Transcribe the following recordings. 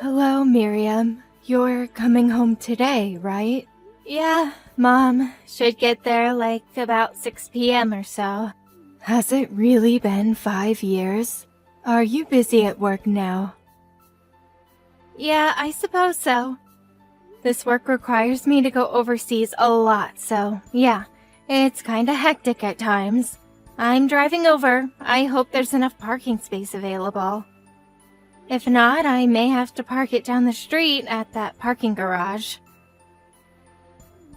Hello, Miriam. You're coming home today, right? Yeah, Mom. Should get there like about 6 p.m. or so. Has it really been 5 years? Are you busy at work now? Yeah, I suppose so. This work requires me to go overseas a lot, so yeah, it's kinda hectic at times. I'm driving over. I hope there's enough parking space available. If not, I may have to park it down the street at that parking garage.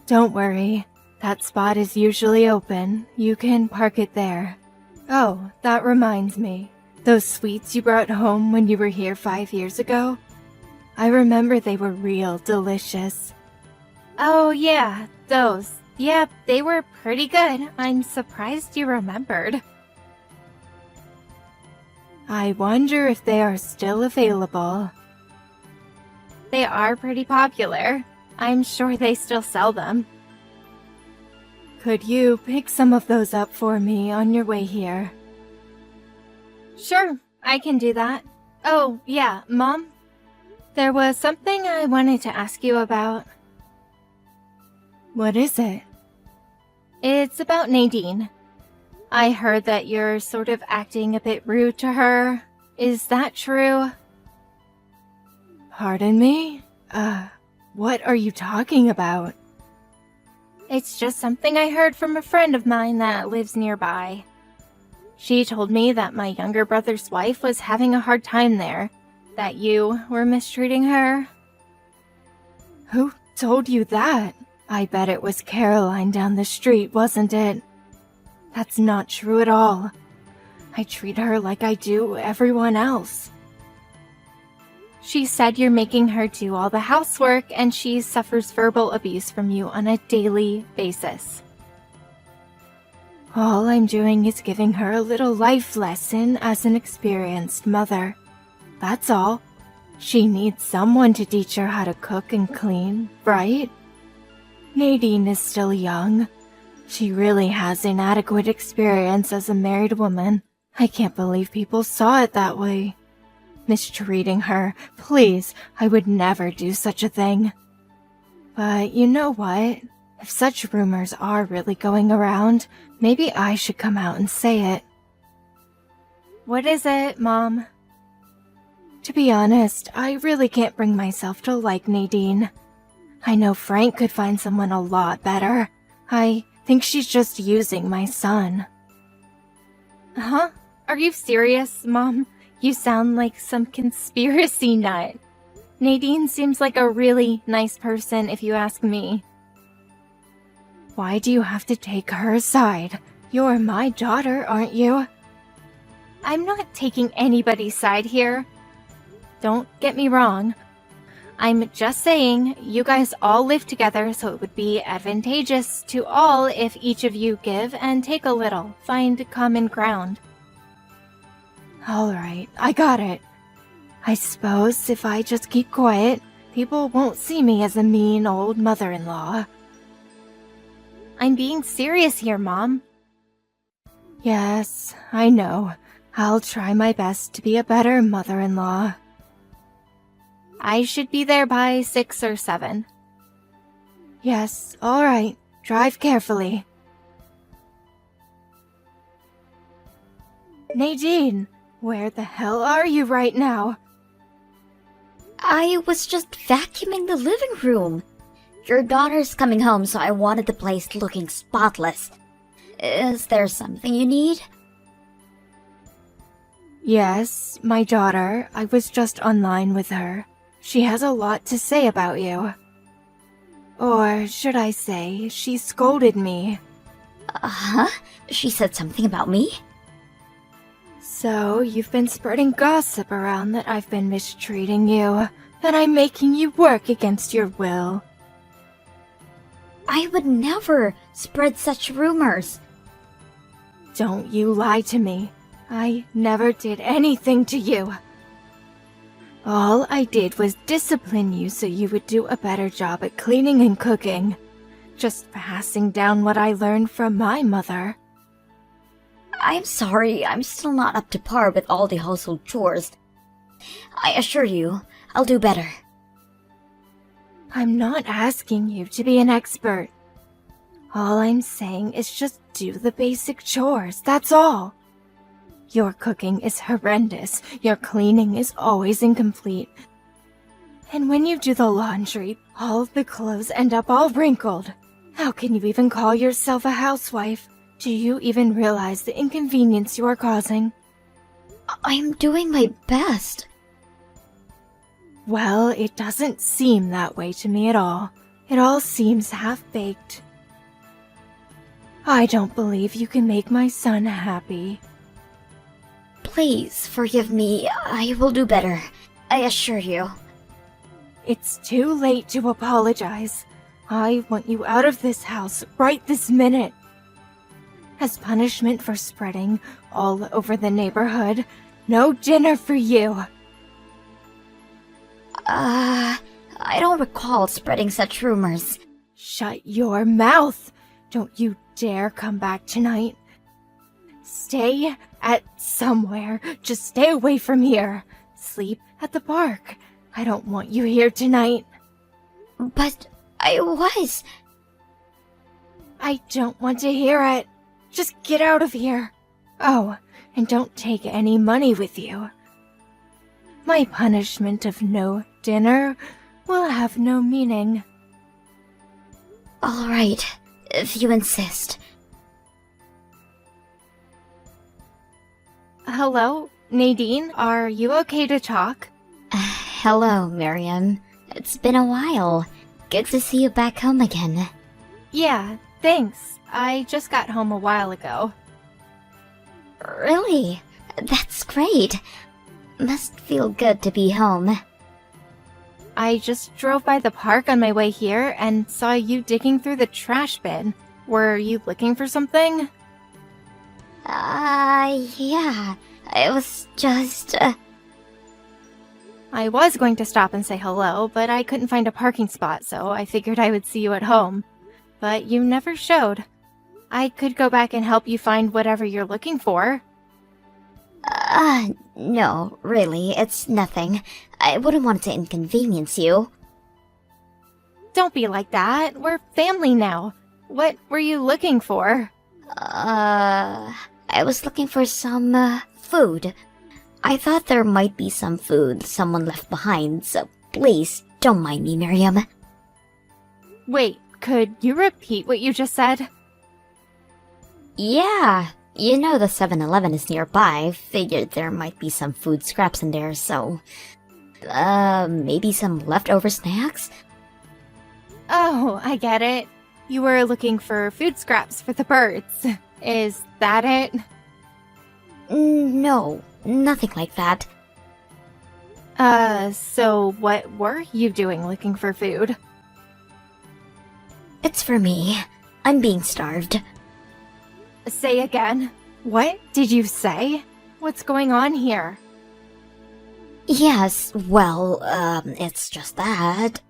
Don't worry. That spot is usually open. You can park it there. Oh, that reminds me. Those sweets you brought home when you were here 5 years ago? I remember they were real delicious. Oh yeah, those. Yep, they were pretty good. I'm surprised you remembered. I wonder if they are still available. They are pretty popular. I'm sure they still sell them. Could you pick some of those up for me on your way here? Sure, I can do that. Oh, yeah, Mom? There was something I wanted to ask you about. What is it? It's about Nadine. I heard that you're sort of acting a bit rude to her. Is that true? Pardon me? What are you talking about? It's just something I heard from a friend of mine that lives nearby. She told me that my younger brother's wife was having a hard time there, that you were mistreating her. Who told you that? I bet it was Caroline down the street, wasn't it? That's not true at all. I treat her like I do everyone else. She said you're making her do all the housework and she suffers verbal abuse from you on a daily basis. All I'm doing is giving her a little life lesson as an experienced mother. That's all. She needs someone to teach her how to cook and clean, right? Nadine is still young. She really has inadequate experience as a married woman. I can't believe people saw it that way. Mistreating her, please, I would never do such a thing. But you know what? If such rumors are really going around, maybe I should come out and say it. What is it, Mom? To be honest, I really can't bring myself to like Nadine. I know Frank could find someone a lot better. I think she's just using my son. Huh? Are you serious, Mom? You sound like some conspiracy nut. Nadine seems like a really nice person if you ask me. Why do you have to take her side? You're my daughter, aren't you? I'm not taking anybody's side here. Don't get me wrong. I'm just saying, you guys all live together, so it would be advantageous to all if each of you give and take a little, find common ground. Alright, I got it. I suppose if I just keep quiet, people won't see me as a mean old mother-in-law. I'm being serious here, Mom. Yes, I know. I'll try my best to be a better mother-in-law. I should be there by 6 or 7. Yes, alright. Drive carefully. Nadine, where the hell are you right now? I was just vacuuming the living room. Your daughter's coming home, so I wanted the place looking spotless. Is there something you need? Yes, my daughter. I was just online with her. She has a lot to say about you. Or should I say, she scolded me. Uh-huh? She said something about me? So, you've been spreading gossip around that I've been mistreating you, that I'm making you work against your will. I would never spread such rumors. Don't you lie to me. I never did anything to you. All I did was discipline you so you would do a better job at cleaning and cooking. Just passing down what I learned from my mother. I'm sorry, I'm still not up to par with all the household chores. I assure you, I'll do better. I'm not asking you to be an expert. All I'm saying is just do the basic chores, that's all. Your cooking is horrendous, your cleaning is always incomplete. And when you do the laundry, all of the clothes end up all wrinkled. How can you even call yourself a housewife? Do you even realize the inconvenience you are causing? I'm doing my best. Well, it doesn't seem that way to me at all. It all seems half-baked. I don't believe you can make my son happy. Please forgive me. I will do better. I assure you. It's too late to apologize. I want you out of this house right this minute. As punishment for spreading all over the neighborhood, no dinner for you. I don't recall spreading such rumors. Shut your mouth! Don't you dare come back tonight. Stay at somewhere. Just stay away from here. Sleep at the park. I don't want you here tonight. But I was. I don't want to hear it. Just get out of here. Oh, and don't take any money with you. My punishment of no dinner will have no meaning. All right, if you insist. Hello, Nadine, are you okay to talk? Hello, Miriam. It's been a while. Good to see you back home again. Yeah, thanks. I just got home a while ago. Really? That's great. Must feel good to be home. I just drove by the park on my way here and saw you digging through the trash bin. Were you looking for something? Yeah. I was just, I was going to stop and say hello, but I couldn't find a parking spot, so I figured I would see you at home. But you never showed. I could go back and help you find whatever you're looking for. No, really, it's nothing. I wouldn't want to inconvenience you. Don't be like that. We're family now. What were you looking for? I was looking for some, food. I thought there might be some food someone left behind, so please, don't mind me, Miriam. Wait, could you repeat what you just said? Yeah, you know the 7-Eleven is nearby. Figured there might be some food scraps in there, so... maybe some leftover snacks? Oh, I get it. You were looking for food scraps for the birds. Is that it? No, nothing like that. So what were you doing looking for food? It's for me. I'm being starved. Say again. What did you say? What's going on here? Yes, well, it's just that.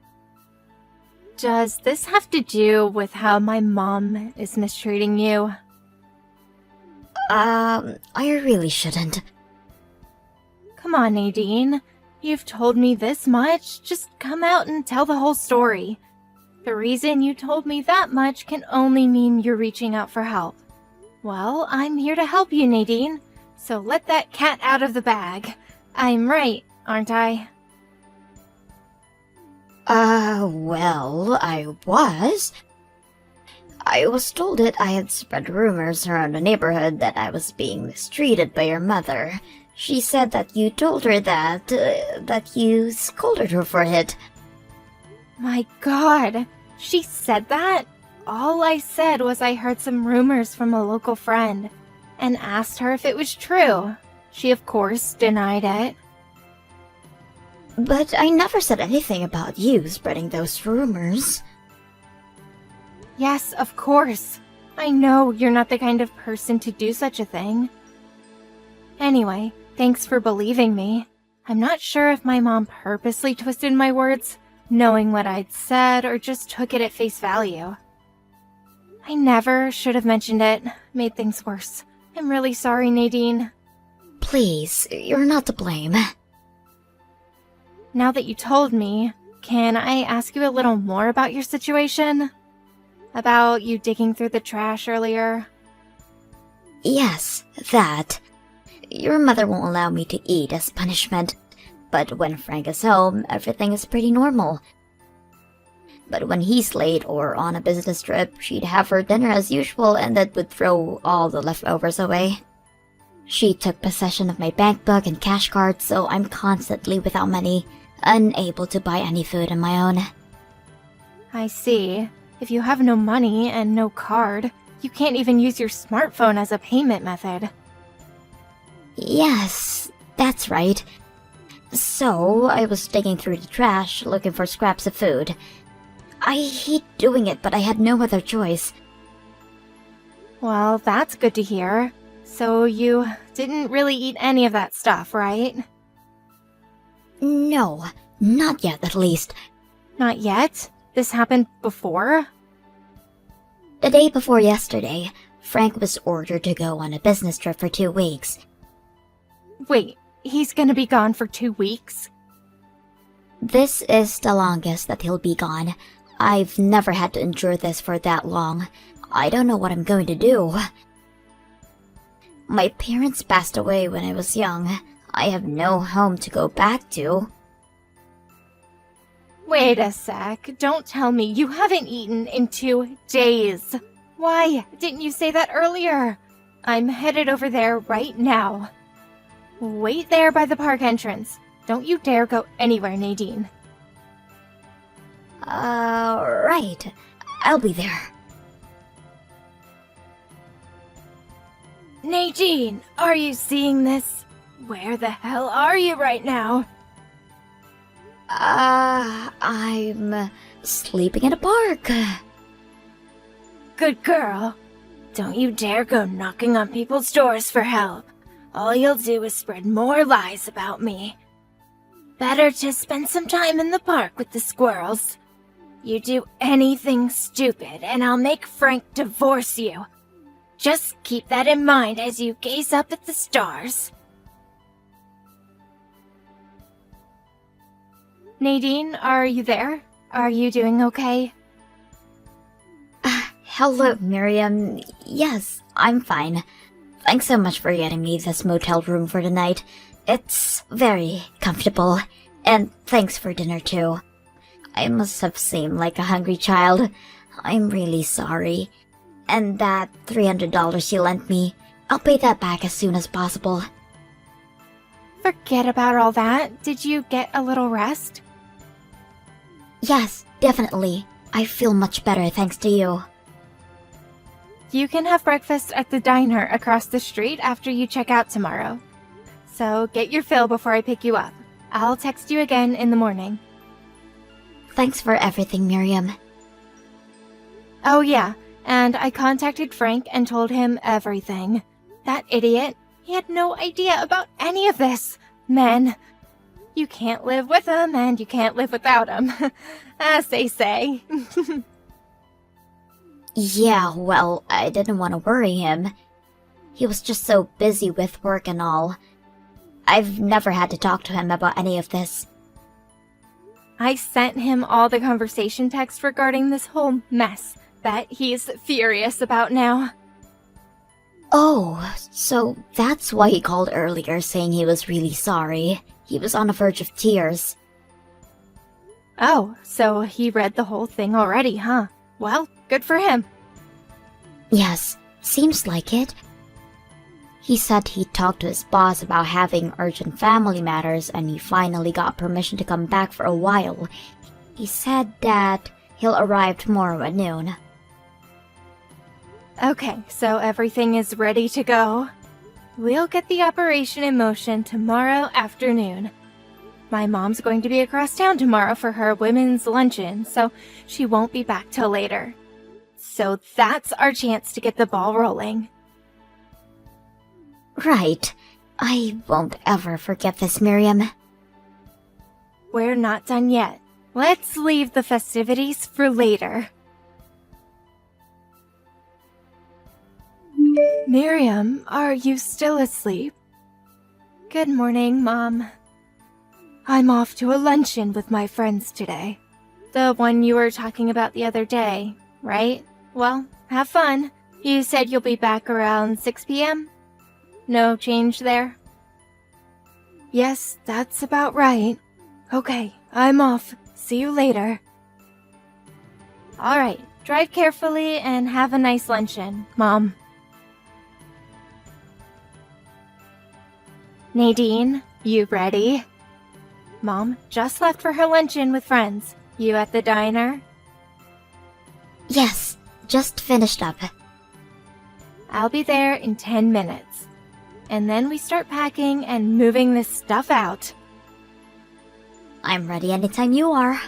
Does this have to do with how my mom is mistreating you? I really shouldn't. Come on, Nadine. You've told me this much. Just come out and tell the whole story. The reason you told me that much can only mean you're reaching out for help. Well, I'm here to help you, Nadine. So let that cat out of the bag. I'm right, aren't I? Well, I was. I was told that I had spread rumors around the neighborhood that I was being mistreated by your mother. She said that you told her that you scolded her for it. My God, she said that? All I said was I heard some rumors from a local friend and asked her if it was true. She, of course, denied it. But I never said anything about you spreading those rumors. Yes, of course. I know you're not the kind of person to do such a thing. Anyway, thanks for believing me. I'm not sure if my mom purposely twisted my words, knowing what I'd said, or just took it at face value. I never should have mentioned it. Made things worse. I'm really sorry, Nadine. Please, you're not to blame. Now that you told me, can I ask you a little more about your situation? About you digging through the trash earlier? Yes, that. Your mother won't allow me to eat as punishment, but when Frank is home, everything is pretty normal. But when he's late or on a business trip, she'd have her dinner as usual and then would throw all the leftovers away. She took possession of my bank book and cash card, so I'm constantly without money, unable to buy any food on my own. I see. If you have no money and no card, you can't even use your smartphone as a payment method. Yes, that's right. So, I was digging through the trash, looking for scraps of food. I hate doing it, but I had no other choice. Well, that's good to hear. So you didn't really eat any of that stuff, right? No, not yet at least. Not yet? This happened before? The day before yesterday, Frank was ordered to go on a business trip for 2 weeks. Wait, he's gonna be gone for 2 weeks? This is the longest that he'll be gone. I've never had to endure this for that long. I don't know what I'm going to do. My parents passed away when I was young. I have no home to go back to. Wait a sec, don't tell me you haven't eaten in 2 days. Why didn't you say that earlier? I'm headed over there right now. Wait there by the park entrance. Don't you dare go anywhere, Nadine. Right. I'll be there. Nadine, are you seeing this? Where the hell are you right now? I'm sleeping in a park. Good girl. Don't you dare go knocking on people's doors for help. All you'll do is spread more lies about me. Better to spend some time in the park with the squirrels. You do anything stupid and I'll make Frank divorce you. Just keep that in mind as you gaze up at the stars. Nadine, are you there? Are you doing okay? Hello, Miriam. Yes, I'm fine. Thanks so much for getting me this motel room for the night. It's very comfortable. And thanks for dinner, too. I must have seemed like a hungry child. I'm really sorry. And that $300 you lent me, I'll pay that back as soon as possible. Forget about all that. Did you get a little rest? Yes, definitely. I feel much better thanks to you. You can have breakfast at the diner across the street after you check out tomorrow. So get your fill before I pick you up. I'll text you again in the morning. Thanks for everything, Miriam. Oh yeah, and I contacted Frank and told him everything. That idiot, he had no idea about any of this. Men, you can't live with them and you can't live without them, as they say. Yeah, well, I didn't want to worry him. He was just so busy with work and all. I've never had to talk to him about any of this. I sent him all the conversation text regarding this whole mess that he's furious about now. Oh, so that's why he called earlier saying he was really sorry. He was on the verge of tears. Oh, so he read the whole thing already, huh? Well, good for him. Yes, seems like it. He said he talked to his boss about having urgent family matters and he finally got permission to come back for a while. He said that he'll arrive tomorrow at noon. Okay, so everything is ready to go. We'll get the operation in motion tomorrow afternoon. My mom's going to be across town tomorrow for her women's luncheon, so she won't be back till later. So that's our chance to get the ball rolling. Right. I won't ever forget this, Miriam. We're not done yet. Let's leave the festivities for later. Miriam, are you still asleep? Good morning, Mom. I'm off to a luncheon with my friends today. The one you were talking about the other day, right? Well, have fun. You said you'll be back around 6 p.m.? No change there? Yes, that's about right. Okay, I'm off. See you later. Alright, drive carefully and have a nice luncheon, Mom. Nadine, you ready? Mom just left for her luncheon with friends. You at the diner? Yes, just finished up. I'll be there in 10 minutes. And then we start packing and moving this stuff out. I'm ready anytime you are.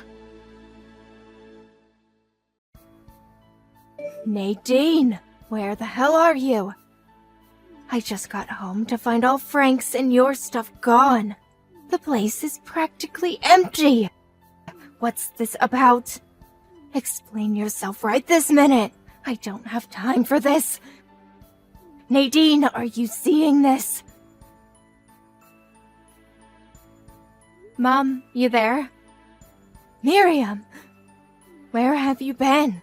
Nadine, where the hell are you? I just got home to find all Frank's and your stuff gone. The place is practically empty. What's this about? Explain yourself right this minute. I don't have time for this. Nadine, are you seeing this? Mom, you there? Miriam, where have you been?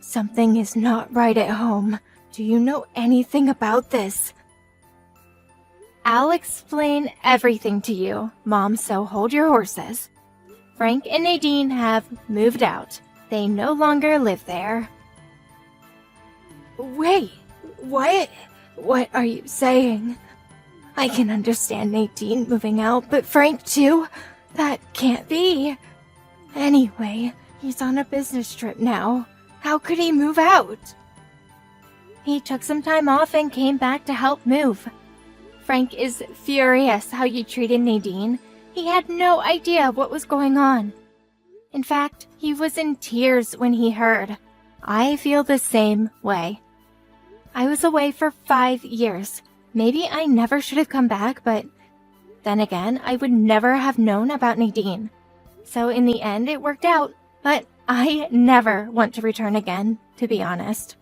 Something is not right at home. Do you know anything about this? I'll explain everything to you, Mom, so hold your horses. Frank and Nadine have moved out. They no longer live there. Wait, what? What are you saying? I can understand Nadine moving out, but Frank too? That can't be. Anyway, he's on a business trip now. How could he move out? He took some time off and came back to help move. Frank is furious how you treated Nadine. He had no idea what was going on. In fact, he was in tears when he heard. I feel the same way. I was away for 5 years. Maybe I never should have come back, but then again, I would never have known about Nadine. So in the end, it worked out, but I never want to return again, to be honest.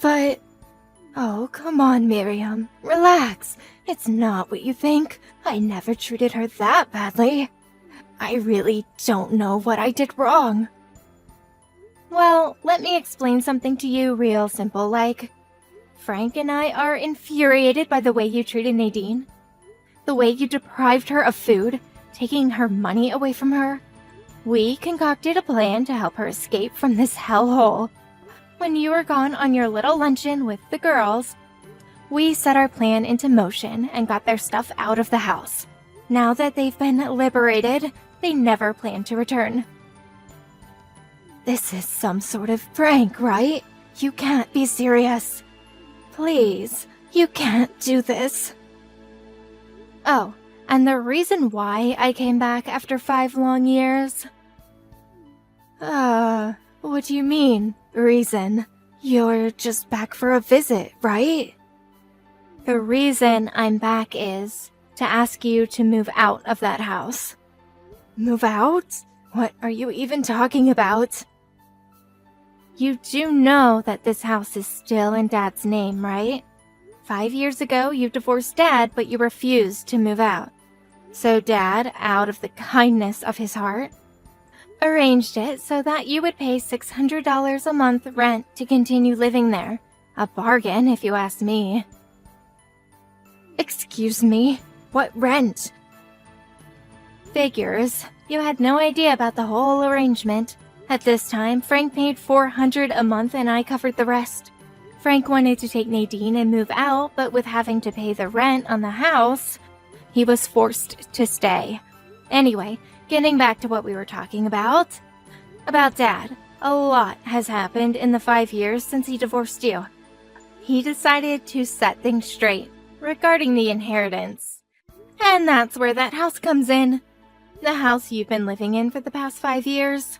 But... Oh, come on, Miriam. Relax. It's not what you think. I never treated her that badly. I really don't know what I did wrong. Well, let me explain something to you real simple like. Frank and I are infuriated by the way you treated Nadine. The way you deprived her of food, taking her money away from her. We concocted a plan to help her escape from this hellhole. When you were gone on your little luncheon with the girls, we set our plan into motion and got their stuff out of the house. Now that they've been liberated, they never plan to return. This is some sort of prank, right? You can't be serious. Please, you can't do this. Oh, and the reason why I came back after 5 long years? What do you mean, reason? You're just back for a visit, right? The reason I'm back is to ask you to move out of that house. Move out? What are you even talking about? You do know that this house is still in Dad's name, right? 5 years ago, you divorced Dad, but you refused to move out. So Dad, out of the kindness of his heart, arranged it so that you would pay $600 a month rent to continue living there. A bargain, if you ask me. Excuse me? What rent? Figures. You had no idea about the whole arrangement. At this time, Frank paid $400 a month and I covered the rest. Frank wanted to take Nadine and move out, but with having to pay the rent on the house, he was forced to stay. Anyway, getting back to what we were talking about. About Dad. A lot has happened in the 5 years since he divorced you. He decided to set things straight regarding the inheritance. And that's where that house comes in. The house you've been living in for the past 5 years.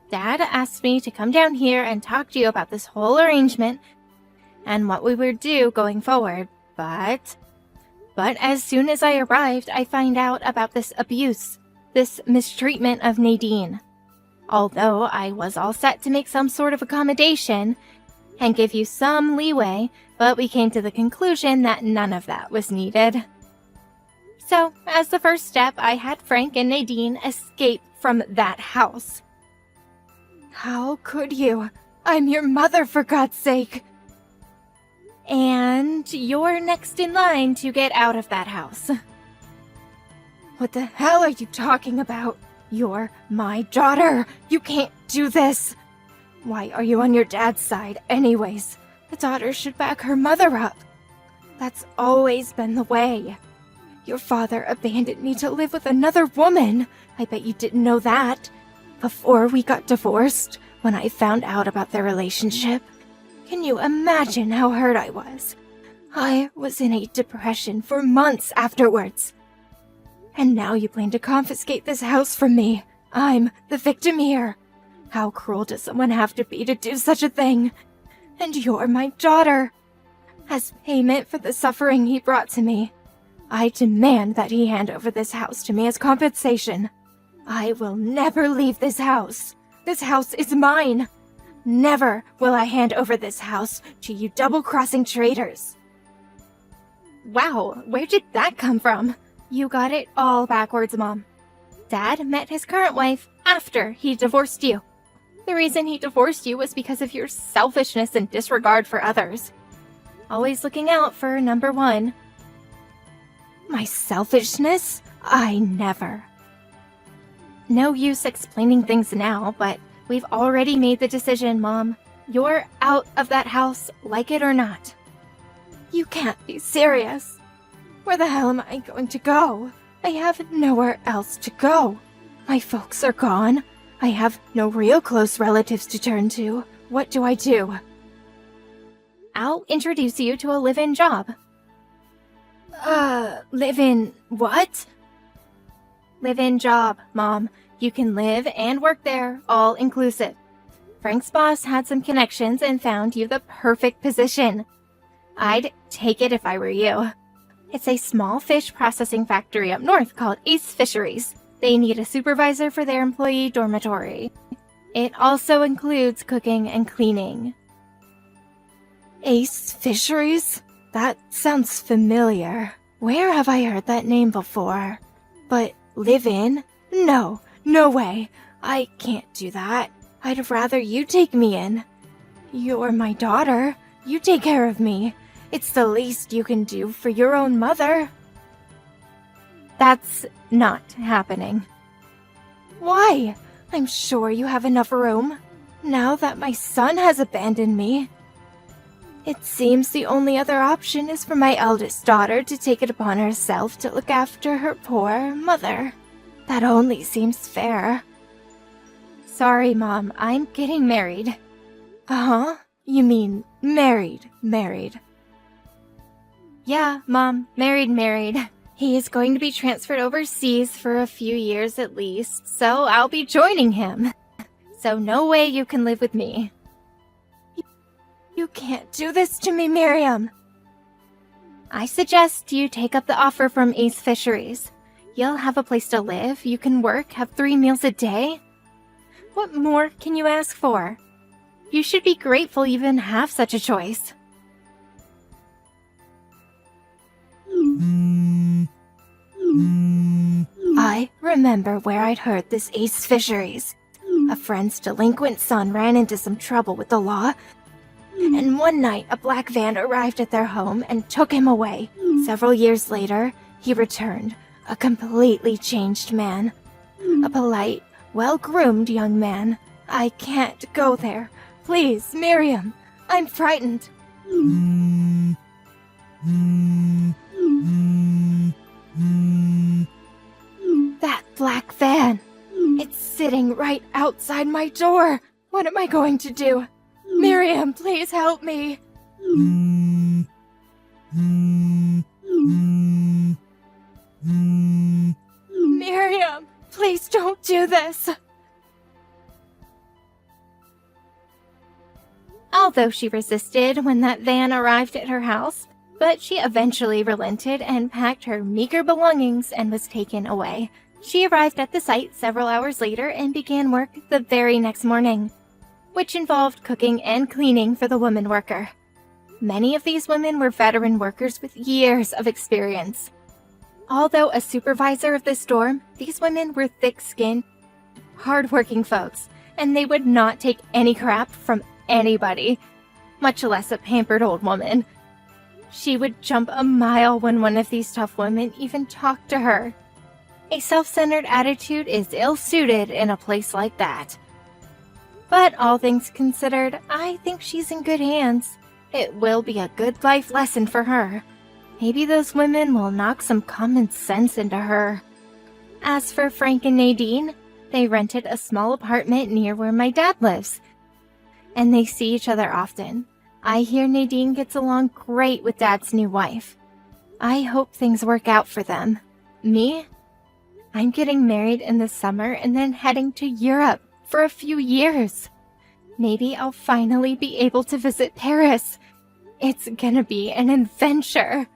Dad asked me to come down here and talk to you about this whole arrangement and what we would do going forward, but as soon as I arrived, I find out about this abuse, this mistreatment of Nadine. Although I was all set to make some sort of accommodation and give you some leeway, but we came to the conclusion that none of that was needed. So, as the first step, I had Frank and Nadine escape from that house. How could you? I'm your mother, for God's sake. And you're next in line to get out of that house. What the hell are you talking about? You're my daughter. You can't do this. Why are you on your dad's side anyways? The daughter should back her mother up. That's always been the way. Your father abandoned me to live with another woman. I bet you didn't know that. Before we got divorced, when I found out about their relationship, can you imagine how hurt I was? I was in a depression for months afterwards. And now you plan to confiscate this house from me. I'm the victim here. How cruel does someone have to be to do such a thing? And you're my daughter. As payment for the suffering he brought to me, I demand that he hand over this house to me as compensation. I will never leave this house. This house is mine. Never will I hand over this house to you double-crossing traitors. Wow, where did that come from? You got it all backwards, Mom. Dad met his current wife after he divorced you. The reason he divorced you was because of your selfishness and disregard for others. Always looking out for number one. My selfishness? I never. No use explaining things now, but we've already made the decision, Mom. You're out of that house, like it or not. You can't be serious. Where the hell am I going to go? I have nowhere else to go. My folks are gone. I have no real close relatives to turn to. What do I do? I'll introduce you to a live-in job. Live-in what? Live-in job, Mom. You can live and work there, all inclusive. Frank's boss had some connections and found you the perfect position. I'd take it if I were you. It's a small fish processing factory up north called Ace Fisheries. They need a supervisor for their employee dormitory. It also includes cooking and cleaning. Ace Fisheries? That sounds familiar. Where have I heard that name before? But live in? No way. I can't do that. I'd rather you take me in. You're my daughter. You take care of me. It's the least you can do for your own mother. That's not happening. Why? I'm sure you have enough room. Now that my son has abandoned me. It seems the only other option is for my eldest daughter to take it upon herself to look after her poor mother. That only seems fair. Sorry, Mom, I'm getting married. Uh-huh? You mean married. Yeah, Mom, married. He is going to be transferred overseas for a few years at least, so I'll be joining him. So no way you can live with me. You can't do this to me, Miriam. I suggest you take up the offer from Ace Fisheries. You'll have a place to live, you can work, have 3 meals a day. What more can you ask for? You should be grateful you even have such a choice. I remember where I'd heard this Ace Fisheries. A friend's delinquent son ran into some trouble with the law, and one night a black van arrived at their home and took him away. Several years later, he returned, a completely changed man. A polite, well-groomed young man. I can't go there. Please, Miriam, I'm frightened. That black van. It's sitting right outside my door. What am I going to do? Miriam, please help me. Miriam, please don't do this. Although she resisted when that van arrived at her house, but she eventually relented and packed her meager belongings and was taken away. She arrived at the site several hours later and began work the very next morning, which involved cooking and cleaning for the woman worker. Many of these women were veteran workers with years of experience. Although a supervisor of this dorm, these women were thick-skinned, hard-working folks, and they would not take any crap from anybody, much less a pampered old woman. She would jump a mile when one of these tough women even talked to her. A self-centered attitude is ill-suited in a place like that. But all things considered, I think she's in good hands. It will be a good life lesson for her. Maybe those women will knock some common sense into her. As for Frank and Nadine, they rented a small apartment near where my dad lives, and they see each other often. I hear Nadine gets along great with Dad's new wife. I hope things work out for them. Me? I'm getting married in the summer and then heading to Europe for a few years. Maybe I'll finally be able to visit Paris. It's gonna be an adventure.